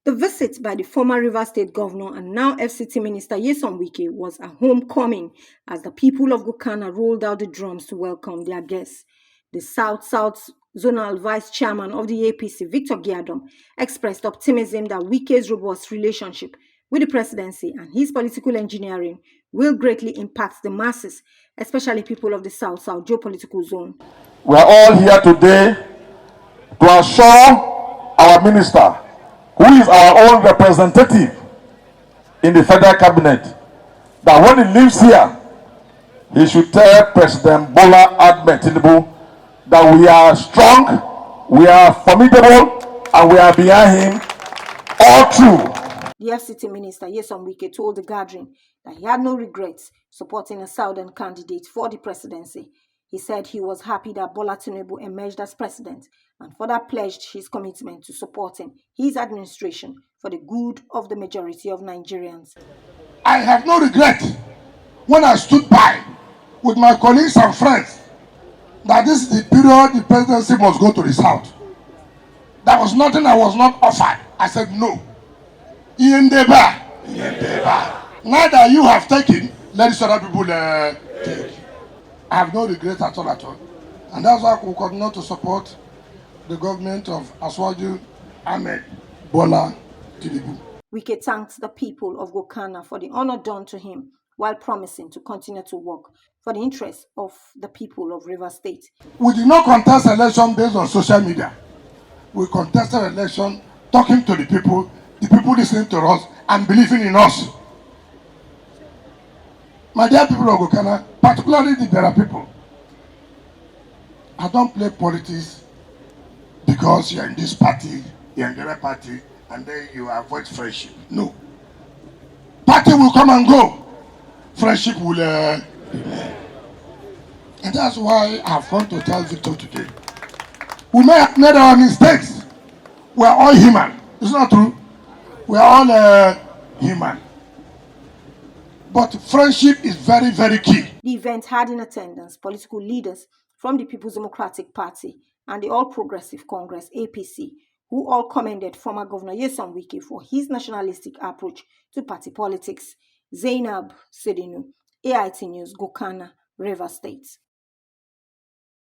The visit by the former Rivers State Governor and now FCT Minister Nyesom Wike was a homecoming as the people of Gokana rolled out the drums to welcome their guests. The South-South Zonal Vice Chairman of the APC, Victor Giadom, expressed optimism that Wike's robust relationship with the presidency and his political engineering will greatly impact the masses, especially people of the South-South geopolitical zone. We are all here today to assure our minister, who is our own representative in the federal cabinet, that when he leaves here, he should tell President BOLA TINUBU that we are strong, we are formidable, and we are behind him all through. The FCT Minister Nyesom Wike told the gathering that he had no regrets supporting a southern candidate for the presidency. He said he was happy that BOLA TINUBU emerged as president and further pledged his commitment to supporting his administration for the good of the majority of Nigerians. I have no regret when I stood by with my colleagues and friends that this is the period the presidency must go to the south. There was nothing I was not offered. I said no. Yendeba. Now that you have taken, let these other people take. I have no regret at all. And that's why we continue to support the government of Aswaju Ahmed BOLA TINUBU. Wike thanked the people of Gokana for the honor done to him while promising to continue to work for the interests of the people of Rivers State. We did not contest election based on social media. We contested election talking to the people listening to us and believing in us. My dear people of Gokana, particularly the Bera people, I don't play politics because you're in this party, you're in the other party, and then you avoid friendship. No. Party will come and go. Friendship will remain. And that's why I've come to tell Victor today. We may have made our mistakes. We are all human. It's not true. We are all human. But friendship is very, very key. The event had in attendance political leaders from the People's Democratic Party and the All Progressive Congress, APC, who all commended former Governor Nyesom Wike for his nationalistic approach to party politics. Zainab Sedinu, AIT News, Gokana, Rivers State.